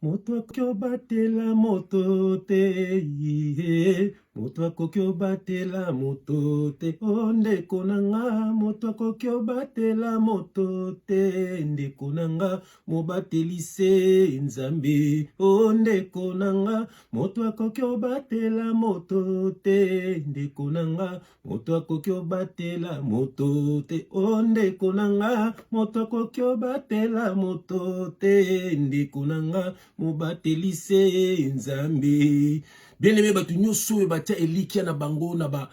moto akoki batela moto te, moto akoki batela moto te, o ndeko na nga, moto akoki batela moto te, ndeko na nga, mobateli se nzambe, o ndeko na nga, moto akoki batela moto te, ndeko na nga, moto akoki batela moto te, o ndeko na nga, moto akoki batela moto te, ndeko na nga, mobateli se nzambe. Bien aimé, batu nyonso oyo batia elikia na bango na batu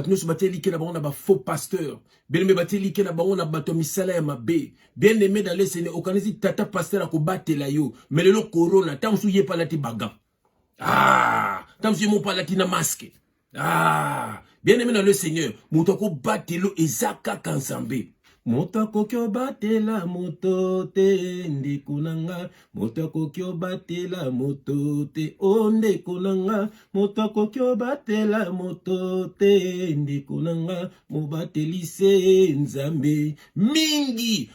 nyonso batia elikia na bango na ba faux pasteur. Bien aimé, batia elikia na bango na bato misala ya mabe. Bien aimé dans le Seigneur, okanisi tata pasteur akobatela yo. Mais lelo corona, tant sou ye palati baga. Ah, tant sou ye mo palati na masque. Ah, bien aimé dans le Seigneur, moto akobatelo ezaka kansambe. Moto akoki batela moto te, ndeko na nga, moto akoki batela moto te, o ndeko na nga, moto akoki batela moto te, ndeko na nga, mobateli se nzambe. Mingi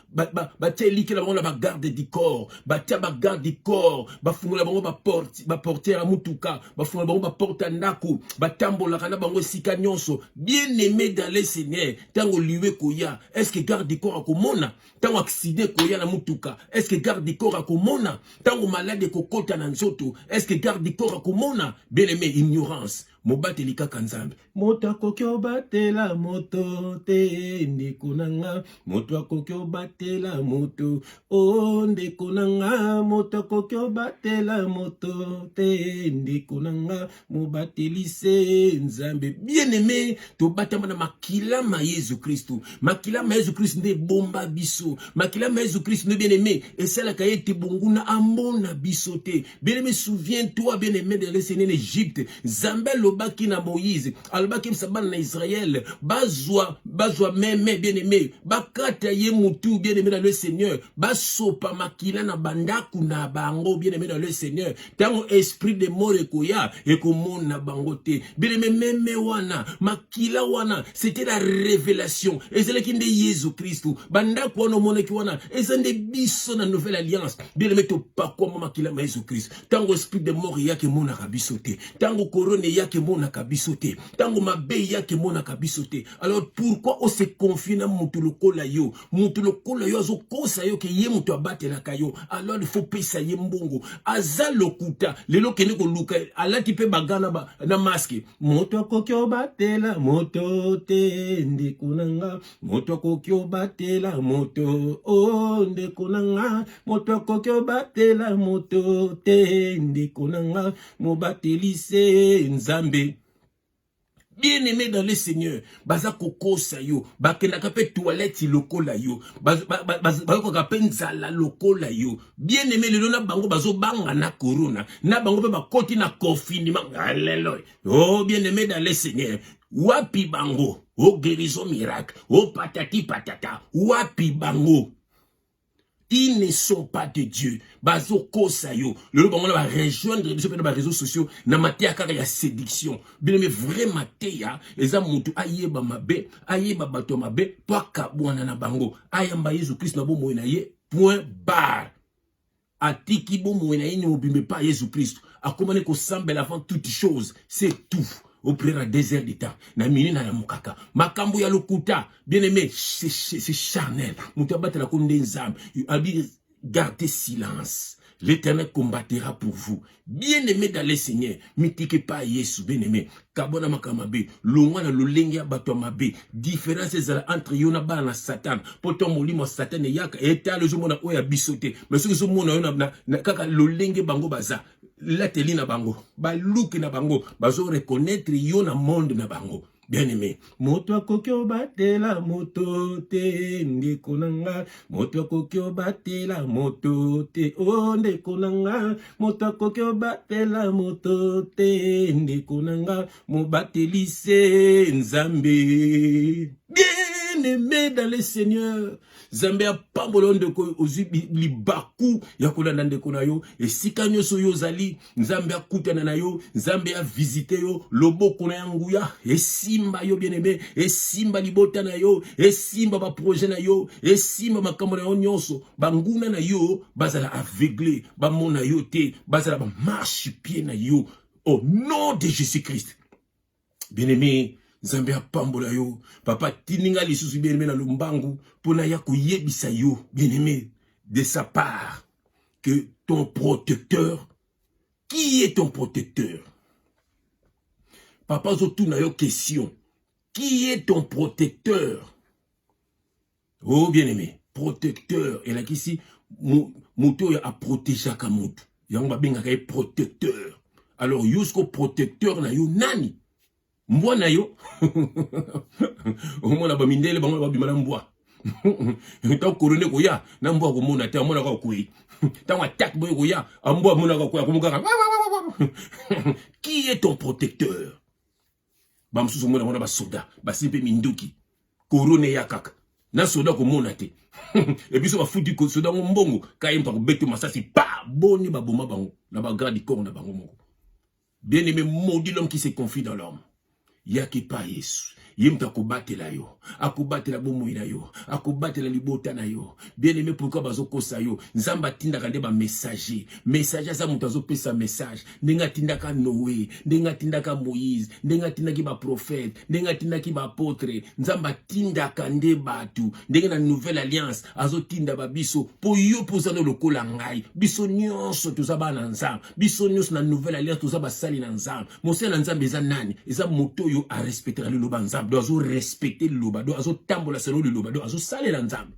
batia elikela bango na bagarde du corps, batia bagarde du corps, bafungola bango baporte ya mutuka, bafungola bango baporte ya ndako, batambolaka na bango esika nyonso. Bien aimé dans le Seigneur, tango liwe koya, est-ce que garde du corps à komona? Tango accident koya na mutuka, est-ce que garde du corps à komona? Tango malade kokota na nzoto, est-ce que garde du corps à komona? Bien aimé, ignorance. Mobateli kaka nzambe. Moto akoki batela moto te, ndeko na nga, moto akoki batela moto, o ndeko na nga, moto akoki batela moto te, ndeko na nga, mobateli se nzambe. Bien aimé, to batama na makila ma Yesu Christu. Makila ma Yesu Christu nde bomba biso. Makila ma Yesu Christu nde bien aimé, et cela ka yete bonguna ambona biso te. Bien aimé, souviens-toi bien aimé de laisser en Égypte. Zambé lobaki na Moïse, alobaki msabana na Israël, bazwa meme bien aimé, bakata ye mutu bien aimé dans le Seigneur, basopa makila na bandaku na bango bien aimé dans le Seigneur. Tango esprit de mort ekoya ekomona bango te. Bien aimé, meme wana, makila wana, c'était la révélation. Et c'est là qui est Jésus Christ. Bandaku wana moneki wana, et c'est des biso na nouvelle alliance. Bien aimé, to pa kwa makila ma Jésus Christ. Tango esprit de mort yake mona kabiso te. Tango corona yake mona kabiso te. Tango mabe yake mona kabiso te. Alors pourquoi on se confie na mutu lokola yo? Mutu lokola yo azo kosa yo ke ye mutu abate la kayo. Alors il faut pesa ye mbongo. Aza lokuta lelo kene ko luka alati pe bagana ba na masque. Moto akoki batela moto te, ndeko na nga, moto akoki batela moto, o ndeko na nga, moto akoki batela moto te, ndeko na nga, mobateli se nzambe. Bien aimé dans le Seigneur, baza kokosa yo, bakenda kape toilette lokola yo, baza kokape nzala lokola yo. Bien aimé le na bango bazo banga na corona, na bango pe bakoti na confinement. Alléluia. Oh bien aimé dans le Seigneur, wapi bango, oh guérison miracle, oh patati patata, wapi bango. Ils ne sont pas de Dieu. Bazo kosa yo. Le bango va rejoindre les réseaux sociaux. Na matia kaka ya séduction. Bien mais vraiment teya. Eza mutu ayeba mabe. Ayeba bato mabe. Paka bwana na bango. Ayamba Yesu Christ na bo moina ye. Point barre. Atiki bo moina ye ni mobimbe pas Yesu Christ. Akomane ko sambela avant toute chose. C'est tout. Au préra désert d'état na mini na mukaka makambo ya lokuta bien aimé c'est charnel mutabata la konde nzambe abi gardez silence. L'Éternel combattra pour vous. Bien aimé dans le Seigneur, mitike pas Yesu bien aimé. Kabona makamabe, longwana lolengia bato mabe. Différence entre yona ba na Satan. Poto molimo Satan yaka eta le jomo na oya bisote. Mais ce que zo mona yona na kaka lolenge bango baza. La teli na bango, ba look na bango, bazo reconnaître yona monde na bango. Bien aimé, moto akoki batela moto te, ndeko na nga, moto akoki batela moto te, o ndeko na nga, moto akoki batela moto te, ndeko na nga, mobateli se nzambe. Bien bien-aimé dans le Seigneur. Zambia pambola ndeko ozubi libaku ya kolanda ndeko na yo. Esika nyonso yo zali, Zambia kutana na yo, Zambia visite yo, loboko na yanguya, esimba yo bien-aimé, esimba libota na yo, esimba ba projet na yo, esimba makambo na yo nyonso, banguna na yo, bazala aveuglé, ba mona yo te, bazala ba marche pied na yo, au nom de Jésus-Christ. Bien-aimé, Zambia pambola yo, papa tininga lisusu bien-aimé na lumbangu, pona ya kuyebisa yo, bien-aimé, de sa part, que ton protecteur, qui est ton protecteur? Papa zotuna yo question, qui est ton protecteur? Oh bien-aimé, protecteur, et là ici, moto a protégé ka moto, yang babenga ka protecteur. Alors yusko protecteur na yo nani? Mbwa na yo, omona ba mindele bango ba bimana mbwa. Ta korone ko ya, na mbwa ko mona te amona ko kuyi. Ta attaque boy ko ya, mbwa mona ko kuya ko muka. Qui est ton protecteur? Ba msusu mona mona ba soda, ba sipe minduki. Korone ya kaka. Na soda ko mona te. Et puis so ba futi ko soda mbongo, ka yempa ko beto masasi pa boni ba boma bango, na ba garde corps na bango moko. Bien-aimé, maudit l'homme qui se confie dans l'homme. Yaki pa Yesu. Yemta kobatela yo. Akobatela bomo ina yo. Akobatela libota na yo. Bien-aimé, pourquoi bazo kosa yo? Nzamba tinda kande ba messager. Messager za mutazo pesa message. Nenga tinda ka Noé. Nenga tinda ka Moïse. Nenga tinda ki ba prophète. Nenga tinda ki ba apôtre. Nzamba tinda kande batu. Nenga na nouvelle alliance. Azo tinda ba biso. Po yo pozano lokola ngai. Biso nyonso tozaba na nzamba. Biso nyonso na nouvelle alliance tozaba sali na nzamba. Mose na nzamba eza nani? Eza moto yo a respecter le loba nzamba. Do azo respecter le loba. Do azo tambola selo le loba. Do azo sali na nzamba.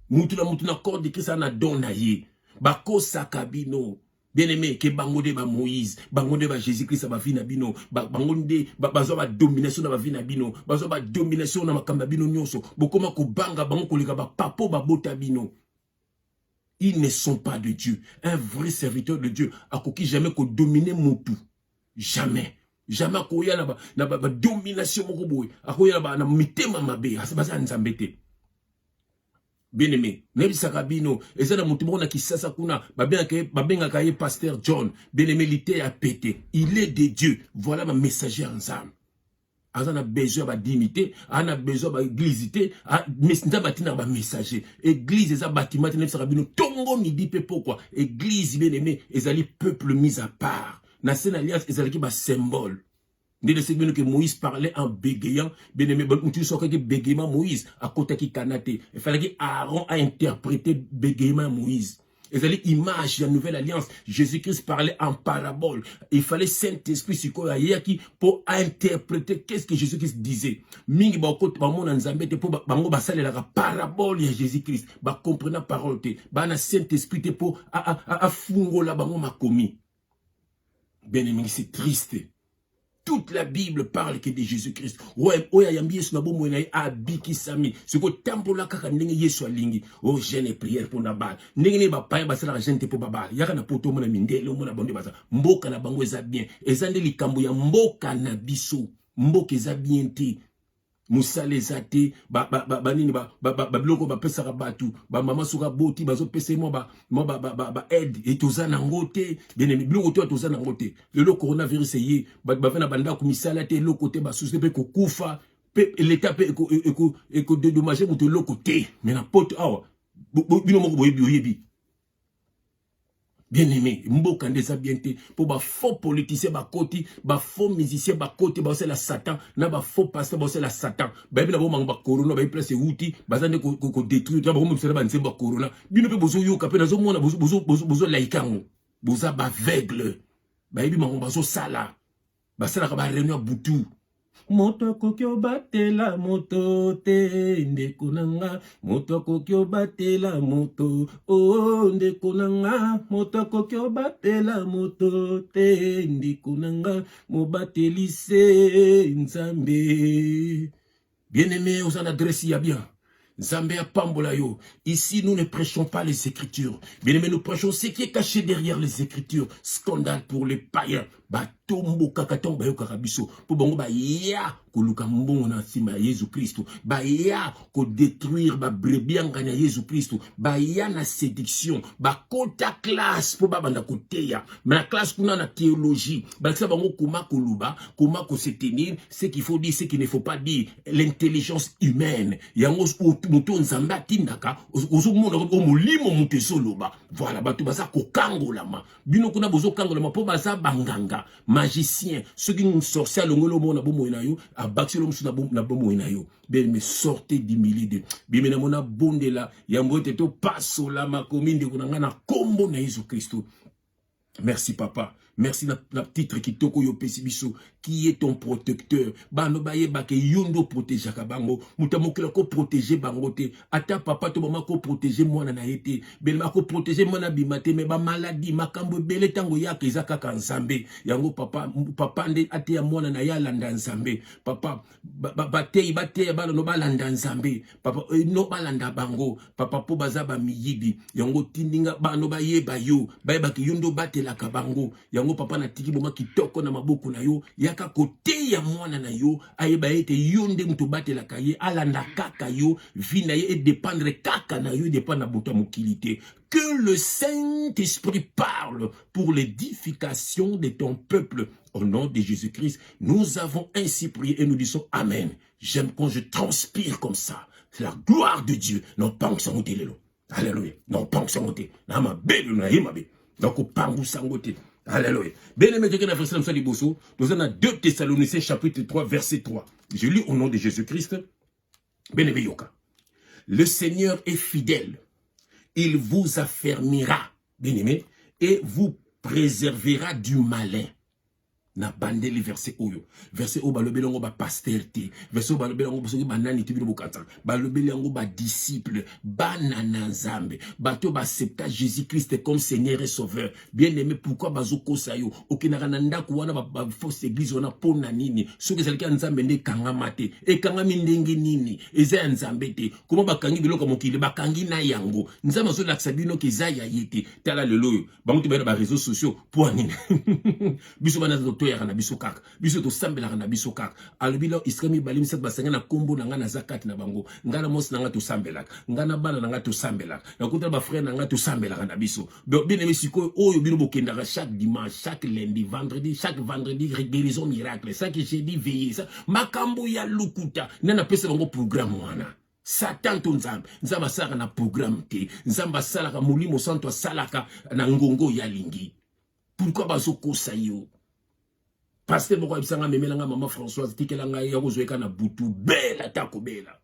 Mutu na corde Christ na don na ye. Bako sakabino. Bien-aimé, que bangode ba Moïse, bangode ba Jésus-Christ ba vina bino, bangode bazo ba domination na ba vina bino, bazo ba domination na makamba bino nyonso. Bokoma ko banga bango ko leka ba papo ba bota bino. Ils ne sont pas de Dieu. Un vrai serviteur de Dieu a qui jamais ko dominer mutu. Jamais. Jamais ko ya na ba domination moko boy. Akoya ba na mitema mabe, asaba nzambete. Bien-aimé, nebisaka bino, ezana mutu moko na kisasa kuna, babenga kaye pasteur John, bien-aimé lité a pété. Il est de Dieu. Voilà ma messager ensemble. On a besoin de dignité, on a besoin de église, on messager. Église, c'est un bâtiment, tongo midi pourquoi? Église, bien-aimé, ils allaient peuple mis à part. Dans cette alliance, ils allaient un symbole. Dès le que Moïse parlait en bégayant, bien aimé, tu sais que bégayement Moïse, à côté qui canate, il fallait que Aaron a interprété bégayement Moïse. Ils allaient image de la nouvelle alliance. Jésus-Christ parlait en parabole. Il fallait Saint-Esprit pour interpréter qu'est-ce que Jésus-Christ disait. Mingi ba côté ba mon nzambe te pour bango basale la parabole de Jésus-Christ. Ba comprendre parole te. Ba na Saint-Esprit te pour a fungola bango makomi. Bien aimé, c'est triste. Toute la Bible parle que de Jésus-Christ. Ouais, oya yambi yesu na bomo na abiki sami. Siko tambola kaka ndenge yesu alingi. Oh, jeune prière pour nabal. Ndenge ne ba pa ba sala gente pour babal. Yaka na poto mona mindele mona bonde baza. Mboka na bango eza bien. Ezande likambo ya mboka na biso. Mboka eza bien te. Musale zate nini biloko ba pesa batu ba mama suka boti bazo pesa mo ba aide et tozana ngote bien biloko to tozana ngote le coronavirus ye ba vena banda ku misala te loko te ba susi pe ko kufa pe l'état pe eko dédommager muto loko te mais na poto awa bino moko boyebi. Bien-aimé, mboka ndeza bien te pour ba faux politicien ba koti, ba faux musicien ba koti, ba c'est la Satan, na ba faux pasteur ba c'est la Satan. Ba bina bo manga ba corona, ba place outil, ba zande ko détruire, ba ko msela ba nzemba corona. Bino pe bozo yo kapena zo mona bozo laikango. Boza ba aveugle. Ba yebi manga ba zo sala. Ba sala ka ba réunion butu. Moto kokyo batela moto te ndeko nanga moto kokyo batela moto oh ndeko nanga moto kokyo batela moto te ndeko nanga mo bateli se nzambe. Bien-aimé, aux en adresse ya bien. Zambé pambola yo. Ici, nous ne prêchons pas les Écritures. Bien aimé, nous prêchons ce qui est caché derrière les Écritures. Scandale pour les païens. batombo kaka ntango bayokaka biso mpo bango baya koluka mbongo na nsima ya Yesu Kristo, baya kodétruire babrebi yangani ya Yesu Kristo, baya na séduction, bakota classe mpo babanda koteya na classe kuna na théologie, balakisa bango koma koluba, koma ko se tenir, ce qu'il faut dire, ce qu'il ne faut pas dire, l'intelligence humaine yango moto nzambe atindaka ozomona o molimo moto esoloba. Voilà, bato baza kokangolama bino kuna bozo kangolama mpo baza banganga magicien, ceux qui nous sorciers à l'ongolo mona bomo na yo a baxi lo msuna na bomo na yo. Ben me sortez du milieu de bimena mona bondela yambo teto passo la makominde kunanga na kombo na Yesu Kristo. Merci papa. Merci la titre qui toko yo pesibiso qui est ton protecteur. Bano baye bake yondo protéger kabango. Mutamokela ko protéger bangote. Ata papa to mama ko protéger moi na yete. Belma ko protéger moi na bimate me ba maladie makambo bele tango yake ezaka kanzambe. Yango papa nde ate ya moi na ya landa nzambe. Papa bate bana no balanda nzambe. Papa no balanda bango. Papa po bazaba miyidi. Yango tindinga bano baye bayo. Baye bake yondo bate la kabango. Yango papa na tiki boma kitoko na maboku na yo yaka kote ya mwana na yo ayeba ete yonde muto batela kaye alanda kaka yo vi na ye et dépendre kaka na yo dépend na boto mokilité. Que le Saint-Esprit parle pour l'édification de ton peuple. Au nom de Jésus-Christ, nous avons ainsi prié et nous disons Amen. J'aime quand je transpire comme ça. C'est la gloire de Dieu. Non pas que ça monte lelo. Alléluia. Non pas que ça monte. Na ma belle na himabe. Donc au pangu sangote. Alléluia. Bien-aimé, nous en a 2 Thessaloniciens chapitre 3 verset 3. Je lis au nom de Jésus-Christ. Bien-aimé Yoka. Le Seigneur est fidèle. Il vous affermira, bien-aimé, et vous préservera du malin. Na bandeli verset oyo. Verset o balobeli yango ba pasteur te. Verset o balobeli yango bosoki banani te bino bokata. Balobeli yango ba disciple, banana nzambe. Bato ba accepta Jésus-Christ comme Seigneur et Sauveur. Bien-aimé, pourquoi bazoko sayo? Okinaka na ndako wana ba fausse église wana pona nini? Soki ezalaki nzambe nde kangama te. E kangami ndenge nini? Eza ya nzambe te. Comment bakangi biloko mokili bakangi na yango. Nzambe zo laksa bino ke za ya yete. Tala lelo yo. Bango te ba na réseaux sociaux pour nini? Biso bana na biso kaka biso to sambela na biso kaka alobila iskami balim set basanga na kombo na nga na zakati na bango ngana mos na nga to sambela ngana bana na nga to sambela na kuta ba frère na nga to sambela na biso bien aimé siko oyo bino bokendaka chaque dimanche chaque lundi vendredi chaque vendredi guérison miracle chaque jeudi veillée ça makambo ya lukuta nana pesa bango programme wana Satan to nzambe nzamba sala na programme te nzamba sala ka mulimo santo salaka na ngongo ya lingi. Pourquoi bazoko sayo? Pasteur boko bisanga memelanga maman Françoise tikelanga ya kozweka na butu bela tako bela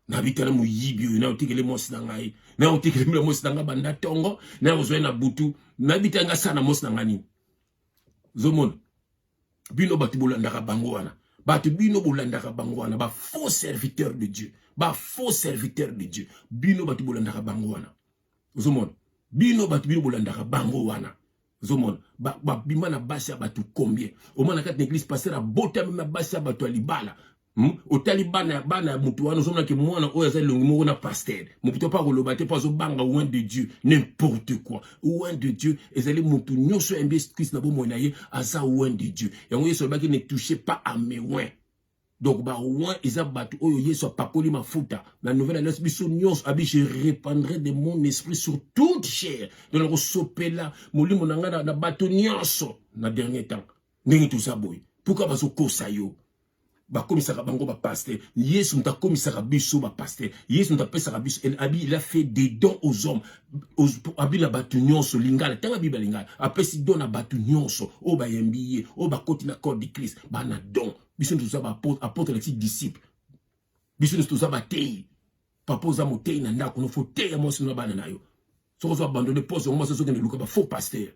na bitala muyibi na otikele mosi na ngai na otikele mosi na banda tongo na kozwe na butu na bitanga sana mosi na ngani zomon bino batu bolandaka bango wana batu bino bolandaka bango wana ba faux serviteur de Dieu bino batu bolandaka bango wana zomon bino batu bino bolandaka bango wana zomon bima na basi ya batu combien au moins na kati l'église pasteur a bota même na basi ya batu alibala au talibana bana mutu wana zomona ke mwana oyo za longi moko na pasteur mutu pa koloba te pa zo banga loin de Dieu n'importe quoi loin de Dieu ezali mutu nyonso ya Christ na bomo na ye asa loin de Dieu yango yeso baki ne touchez pas à mes loin. Donc ba ouin eza batu oyo yeso pakoli mafuta la nouvelle alliance biso nyos abi je répandrai de mon esprit sur toute chair de le sopela molimo nanga na batu nyonso na dernier temps ndenge tout ça boy pourquoi bazo kosa yo ba komisaka bango ba pasteur yesu nta komisaka biso ba pasteur yesu nta pesaka biso abi il a fait des dons aux hommes abi la batu nyonso lingala tanga biba lingala apesi don na batu nyonso o ba yembiye o ba koti na corps de Christ ba na don. Biso nous sommes apôtres les disciples. Biso nous sommes bataille. Papa za motei na ndako no fauteuil ya mosi na bana na yo. So ko abandonner poste on mosi so ke luka ba faux pasteur.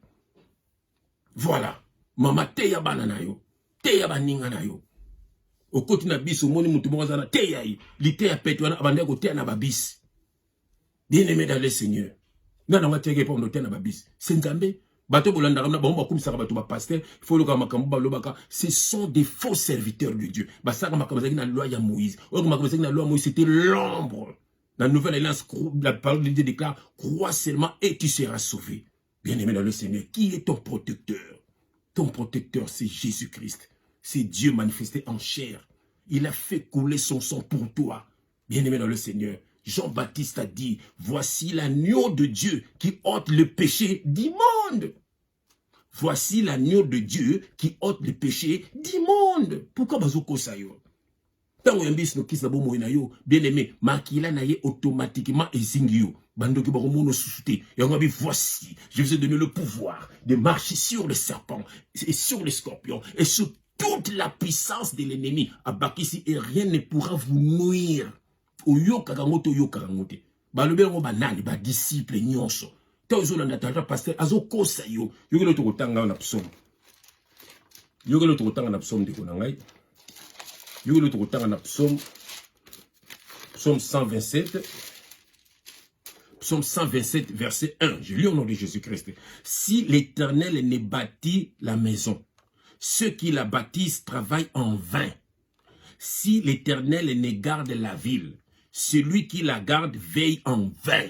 Voilà. Mama te ya bana na yo. Te ya baninga na yo. Okoti na biso moni mutu mo za na te ya yi. Li te ya peto na abandonner ko te na babisi. Bien-aimé dans le Seigneur. Nana watege pa noter na babisi. C'est Nzambe. Ce sont des faux serviteurs de Dieu. La loi de Moïse, c'était l'ombre. La nouvelle alliance, la parole de Dieu déclare, crois seulement et tu seras sauvé. Bien-aimé dans le Seigneur, qui est ton protecteur? Ton protecteur, c'est Jésus-Christ. C'est Dieu manifesté en chair. Il a fait couler son sang pour toi. Bien-aimé dans le Seigneur, Jean-Baptiste a dit, voici l'agneau de Dieu qui ôte le péché du monde. Voici l'agneau de Dieu qui ôte le péché du monde. Pourquoi bazoko sayo? Tango yambis no kisa bomo na yo, bien-aimé, makila na ye automatiquement ezingi yo. Bando ki baromono susute. Yangabi, voici, je vous ai donné le pouvoir de marcher sur les serpents et sur les scorpions et sur toute la puissance de l'ennemi. Abakisi, et rien ne pourra vous nuire. Oyo kagangote, oyo kagangote. Balobe ngo banani, ba disciple nyonso. Taozo na natata pasteur, azo kosa yo. Yogelo to kotanga na psaume. Yogelo to kotanga na psaume de konangai. Yogelo to kotanga na psaume. Psaume 127. Psaume 127, verset 1. Je lis au nom de Jésus-Christ. Si l'Éternel ne bâtit la maison, ceux qui la bâtissent travaillent en vain. Si l'Éternel ne garde la ville, celui qui la garde veille en vain.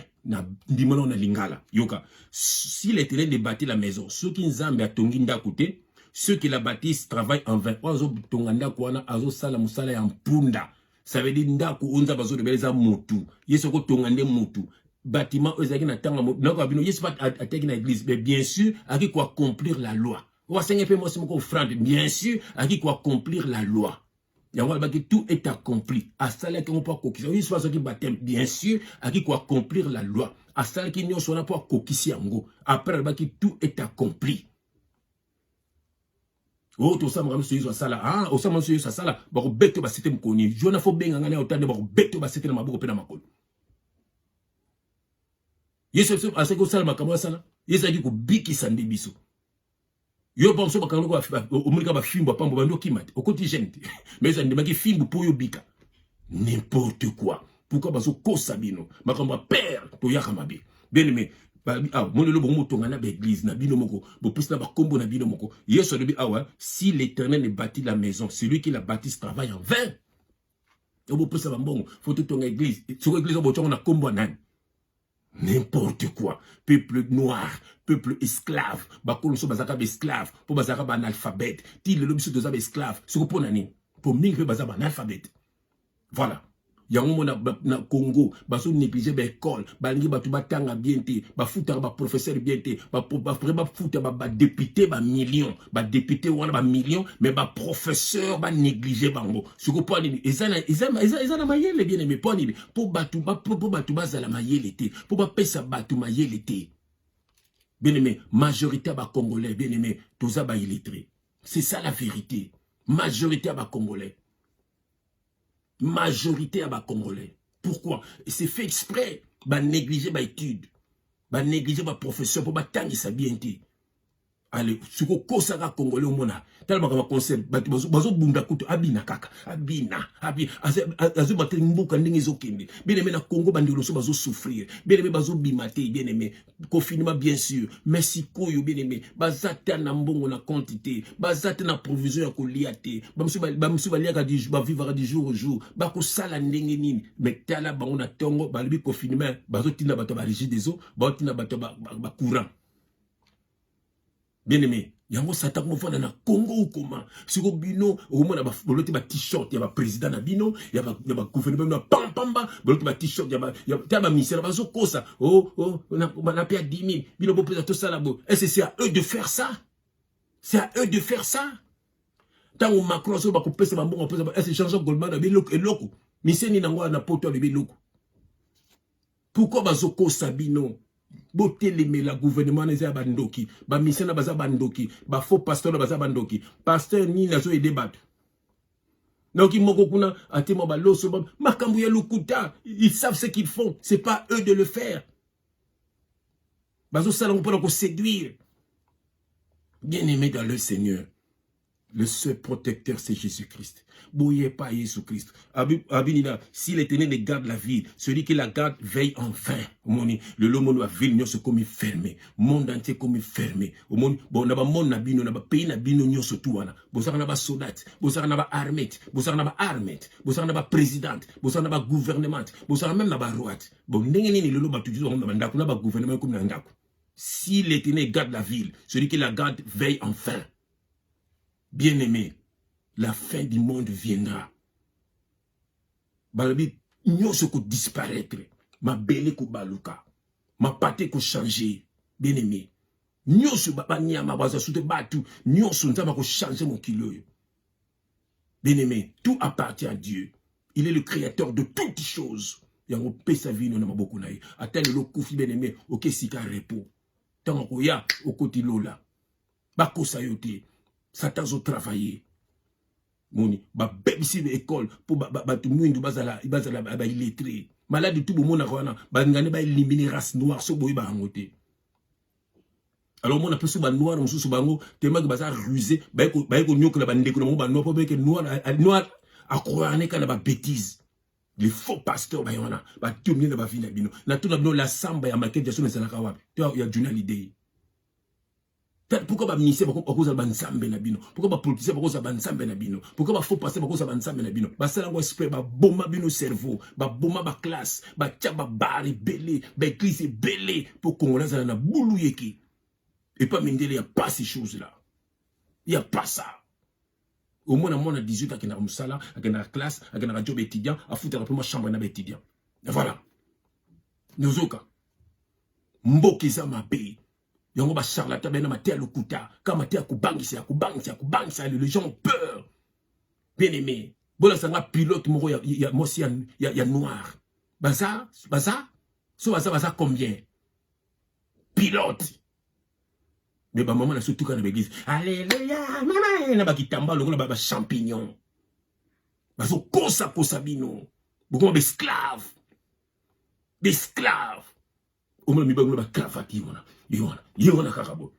Si l'Éternel ne bâtit la maison, ceux qui nzambe atongi ndakote, ceux qui la bâtissent travaillent en vain. Ça veut dire ndako onza bazo de beleza motu. Yesoko tongande motu. Bâtiment ezaki na tanga motu. Nako abino yesu pas ateki na église, mais bien sûr, aki ko accomplir la loi. Wa senge pe mo simo frère, bien sûr, aki ko accomplir la loi. Yango baki tout est accompli. Asala ki on pas kokisa. Yesu pas ki baptême, bien sûr, aki ko accomplir la loi. Asala ki nyo sona pas kokisi yango. Après baki tout est accompli. Oh, tout ça, je suis sala. Ah, au sama suis sala. Bako beto ba c'était mkoni. Jona fo benga ngane otande bako beto ba c'était na maboko pe na makolo. Yesu aseko sala makamwa sala. Yesu aki ko biki sande biso. Yo bonso bakano ko omulika ba fimbo pambo bando kimate. Okoti gente. Mais ça ndemaki fimbo po yo bika. N'importe quoi. Pourquoi baso kosa bino? Makamwa père to yaka mabe. Bien aimé. Si l'Éternel ne bâtit la maison, celui qui la bâtit travaille en vain. N'importe quoi. Peuple noir, peuple esclave, esclave, pour bazaka analphabète, ti le lobby de esclave, pour mingre bazaba analphabète. Voilà. Yango na Congo, baso négliger ba école, balingi batu batanga bien te, ba futa ba professeur bien te, ba futa ba député ba million, ba député wana ba million, mais ba professeur ba négliger bango. Siko po ni ezana mayele bien aimé po ni po batu ba za la mayele te, po ba pesa batu mayele te. Bien aimé, majorité ba congolais, bien aimé, toza ba illettré. C'est ça la vérité. Majorité ba congolais. Majorité à bas congolais. Pourquoi? C'est fait exprès. Bah négliger bah étude. Bah négliger bah professeur pour bah tangi sa bien. Allez, ce que kosaka congolais au mona. Tellement comme concept, bazo bunda kuto abina kaka, abina, azo bateli mboka ndenge ezokende. Bien aimé na Congo bandelo so bazo souffrir. Bien aimé bazo bimate, bien aimé. Confinement bien sûr. Merci koyo bien aimé. Bazata na mbongo na quantité, bazata na provision ya koliate. Bamsu baliaka di ba vivre du jour au jour. Ba ko sala ndenge nini. Mais tala bango na tongo balibi confinement, bazo tina bato ba régie des eaux, ba tina bato ba courant. Bien aimé, yango sata ko fona na Congo ou comment? Siko bino au moins na ba boloti ba t-shirt ya ba président na bino, ya ba gouvernement na pamba, boloti ba t-shirt ya ba ministère ba zo kosa. Na pia 10 000, bino bo président to sala bo. Est-ce c'est à eux de faire ça? C'est à eux de faire ça? Tant au Macron so ba ko pesa ba mbongo pesa ba est-ce change Goldman na biloko eloko. Miseni nango na poto de biloko. Pourquoi ba zo kosa bino? Boteleme la gouvernement neza bandoki, ba misena baza bandoki, ba faux pasteur baza bandoki, pasteur ni nazo e débat. Noki moko kuna atimo ba loso ba makambu ya lukuta, ils savent ce qu'ils font, c'est pas eux de le faire. Bazo salon pour séduire. Bien-aimé dans le Seigneur, le seul protecteur c'est Jésus-Christ. Bouillez pas Jésus-Christ. Abinina, si l'Éternel ne garde la ville, celui qui la garde veille en vain. Le lomo la ville c'est comme fermé. Monde entier comme fermé. Au monde, bon, na ba monde na bino, na ba pays na bino nyo surtout wana. Bosaka na ba soldat, bosaka na ba armée, bosaka na ba armée, bosaka na ba présidente, bosaka na ba gouvernement, bosaka même na ba roi. Bon, ndenge nini le loba toujours on na ba gouvernement comme na ndako. Si l'Éternel garde la ville, celui qui la garde veille en vain. Bien-aimé, la fin du monde viendra. Balabi, nyonso ko disparaître. Ma belle ko baluka. Ma pâté ko changer. Bien-aimé. Nyonso ba nyama baza soute batu. Nyonso nzama ko changer mon kilo. Bien-aimé, tout appartient à Dieu. Il est le créateur de toutes choses. Yango pe sa vie non maboko na ye. Atteint le kufi bien-aimé, OK sika repos. Tango ya okoti lola. Bako sayote. Satan zo travailler. Moni ba bebisi l'école pour ba tout mundo bazala ba illettré. Malade tout bon na wana ba ngane ba éliminer race noire so boy ba ngote. Alors mon appelle ba noir mususu bango tellement que baza rusé ba ko nyokola ba ndeko na ba noir pour que noir a croire ne kana ba bêtise. Les faux pasteurs ba yona ba tout na ba vina bino. Na tout na bino la samba ya market ya so na salaka wapi. Tu ya journal idée. Pourquoi ba ministère bako za bansambe na bino? Pourquoi ba politicien bako za bansambe na bino? Pourquoi ba faux pasteur bako za bansambe na bino? Ba sala ngo esprit ba bomba bino cerveau, ba bomba ba classe, ba tia ba bari belé, ba église belé pour Congolais za na boulou yeki. Et pas mindele, il y a pas ces choses là. Il y a pas ça. Au moins à 18 ans qui na musala, à na classe, à na job étudiant, à foutre la première chambre na étudiant. Voilà. Nozoka. Mboki za mabe. Yango ba charlatan bena maté lokuta ka maté akubangisa les gens ont peur. Bien aimé bola sanga pilote moko ya mosi ya noir baza so baza combien pilote mais ba maman na surtout quand na l'église alléluia maman na ba kitamba longo na ba champignon bazo kosa bino beaucoup d'esclaves au moins mi ba ba cravate yona kakabo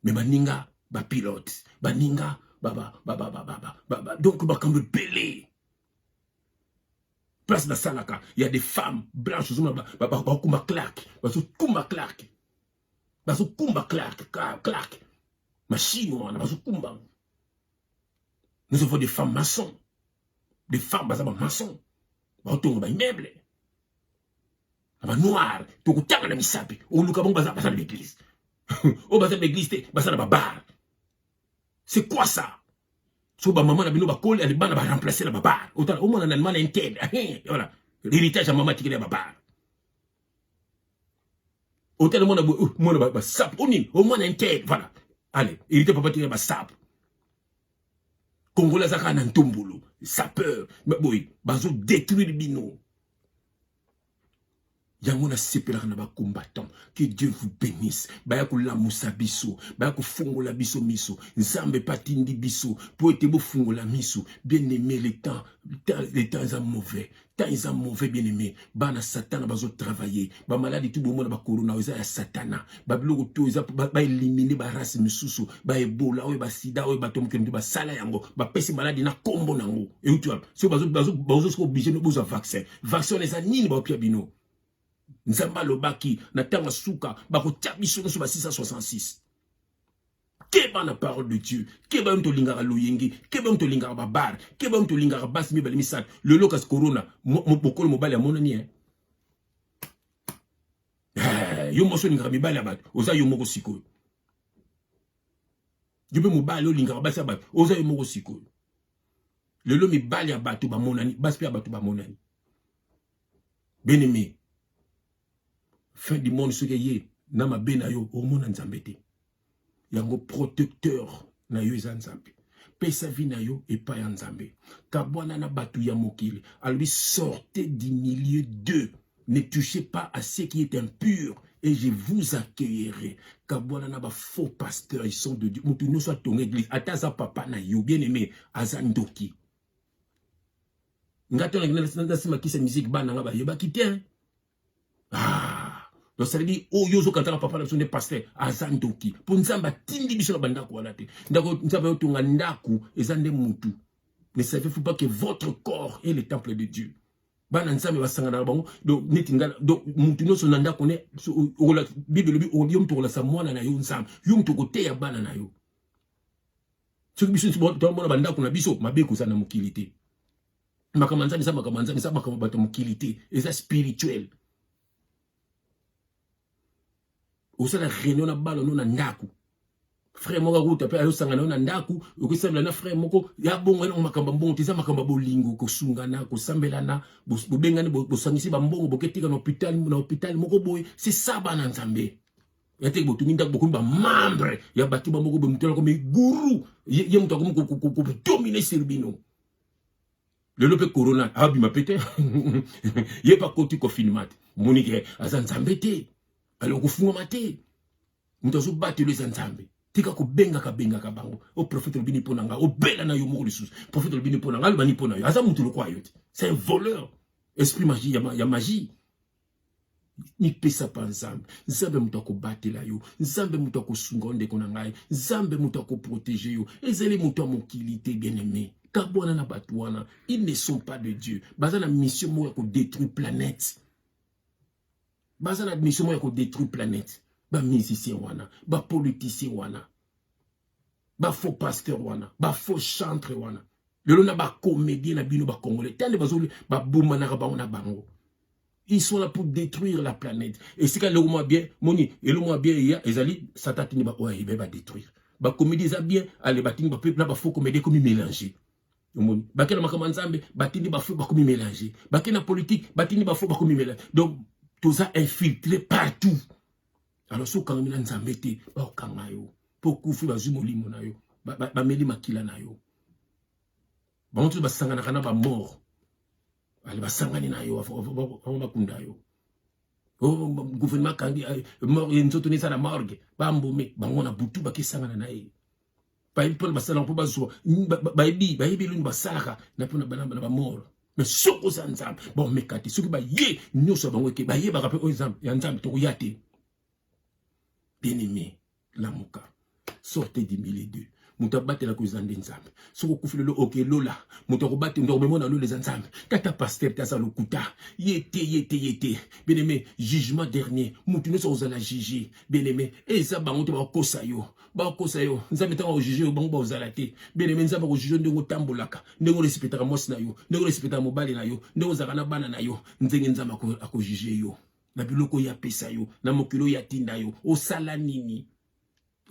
mais baninga ba pilote baninga donc ba comme belé place na salaka il y a des femmes blanches ba kumba Clark baso kumba Clark machine wana baso kumba. Nous avons des femmes maçons, des femmes maçons ba tongo ba immeuble aba noir to kutanga na misapi o luka bon baza l'église o baza l'église te baza na babar. C'est quoi ça? So ba maman na bino ba koli ali bana ba remplacer na babar autant au moins na allemand interne voilà l'héritage à maman tikele babar autant le monde ba sap oni au moins interne voilà allez hérité papa tikele ba sap Congolais zaka na ntombolo sapeur boy bazo détruire bino. Yangona sepelaka na ba combattant. Que Dieu vous bénisse. Baya ko la musabiso, baya ko fungola biso miso, nzambe patindi biso, pour ete bo fungola miso. Bien-aimé, les temps sont mauvais. Temps sont mauvais, bien-aimé. Bana satana bazo travailler. Ba maladie tout bon na ba corona eza ya satana. Ba biloko to eza ba éliminer ba race misusu, ba ebola o ba sida o ba tomkende ba sala yango, ba pesi maladie na kombo nango. Et tu vois, si bazo obligé de boza vaccin. Vaccin eza nini ba opia bino. Nzamba lobaki na tanga suka bako tiabiso so ba 666. Keba na parole de Dieu, keba mto lingara loyengi, keba mto lingara babar, keba mto lingara bas mi balimisat. Le lokas corona bokolo mobali ya monani yo moso lingara mibali ya bat, oza yo moko sikoyo. Yo be mobali o lingara bas ya bat, oza yo moko sikoyo. Le lo mibali ya batu ba monani, bas pe ya batu ba monani. Bien-aimé, fin du monde ce que na mabe na yo o mona nzambe te. Yango protecteur na yo eza nzambe. Pesa vi na yo et pas ya nzambe. Kabwana na batu ya mokili. À lui sortez du milieu d'eux. Ne touchez pas à ce qui est impur et je vous accueillerai. Kabwana na ba faux pasteurs, ils sont de Dieu. Mutu no soit ton église. Ataza papa na yo bien aimé azandoki. Ngato na sima kisa musique bana nga ba yo ba kité. Donc ça veut dire oh yozo kantala papa na sonde pasteur azandoki pour nzamba tindi biso na bandako wana te ndako nzamba yo tonga ndaku ezande mutu. Ne savez-vous pas que votre corps est le temple de Dieu? Bana nzambe basanga na bango donc neti ngala donc mutu no sonda ndako ne ola bible bi o yom to la sa mwana na yo nzambe yom to kote ya bana na yo. Ce que biso to mona bandako na biso mabeko sana mokilité. Makamanzani sa makabato mokilité eza spirituel. Osala réunion na balo no na ndaku. frère moko akuta pe ayo sangana na ndaku okisambela na frère moko ya bongo na makamba mbongo tiza makamba bolingo kosungana kosambelana bobengani bosangisi bambongo boketika na hôpital moko boye c'est ça bana nzambe yate botungi ndak bokumba membre ya batu ba moko be mutela comme guru ye mutu ko dominer serbino le lope corona abima pété ye pa koti confinement monike azanzambe te ale okufunga mate mutu azo battre les nzambe tika ko benga ka bango o prophète lobini ponanga o bela na yo moko lisusu prophète lobini ponanga albani pona yo aza mutu lokwa yo c'est un voleur esprit magie ya magie ni pesa pa nzambe nzambe mutu akobatela yo nzambe mutu akosunga ndeko na ngai nzambe mutu akoprotéger yo ezeli mutu amokili te bien-aimé kabwana na batu wana ils ne sont pas de Dieu baza na mission moko ya ko détruire planète baza na mission moko ya ko détruire planète ba musicien wana ba politicien wana ba faux pasteur wana ba faux chantre wana lelo na ba comédien na bino ba congolais tande bazoli ba bouma na ba ona bango. Ils sont là pour détruire la planète. Et c'est quand le moins bien, moni, et le moins bien, il y a, ils satatini ba ouais, il va détruire. Ba comédie ça bien, allez batini ba peuple ba faux comédie comme mélanger. Moni, ba kena makama nzambe, batini ba faux ba comme mélanger. Ba kena politique, batini ba faux ba comme mélanger. Donc tout ça infiltré partout. Alors so quand mina nzambe te, ba okanga yo. Pour kufi ba zumolimo na yo. Ba meli makila na yo. Ba ontu ba sangana kana ba mort. Ali basangani na yo bakunda yo o gouvernement kangi mort nzoto ni sana morgue bambome bangona butu bakisangana na ye pa ipol basala po bazo baibi luni basalaka na pona bana ba mort mais soko za nzambe bon mekati soki ba ye nyoso bango ke ba ye ba rappel o nzambe ya nzambe to yate bien-aimé lamuka sortez du milieu d'eux muta batela ko zande nzambe soko kufile lo oke lola muta ko batela ndo memona lo les nzambe tata pasteur tasa lokuta yete bien-aimé jugement dernier mutu ne so za la juger bien-aimé eza bango te ba kosa yo nzambe ta ko juger yo bango ba ozala te bien-aimé nzambe ko juger ndongo tambolaka ndongo respectera mos na yo ndongo respectera mobali na yo ndongo zaka na bana na yo nzenge nzambe ko juger yo na biloko ya pesa yo na mokilo ya tinda yo osala nini.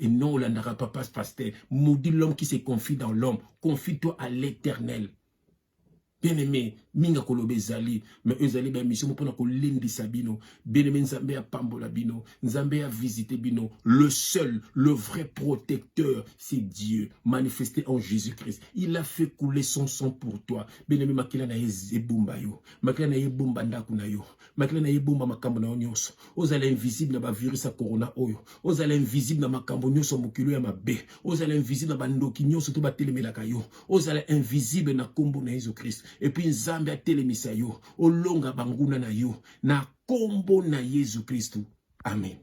Et non, là n'aura pas pasteur. Maudit l'homme qui se confie dans l'homme. Confie-toi à l'Éternel. Bien-aimé, minga kolobe zali, mais eux zali ben mission pour ko lendi sabino. Bien-aimé nzambe a pambola bino, nzambe a visité bino. Le seul, le vrai protecteur, c'est Dieu, manifesté en Jésus-Christ. Il a fait couler son sang pour toi. Bien-aimé makila na yebumba yo, makila na yebumba ndaku na yo, makila na yebumba makambo na nyonso. Ozala invisible na ba virus a corona oyo. Ozala invisible na makambo nyonso mokilo ya mabe. Ozala invisible na bandoki nyonso to ba telemelaka yo. Ozala invisible na kombo na Jésus-Christ. Et puis nzambe a telemisa yo olonga banguna na yo na kombo na Yesu Kristu. Amen.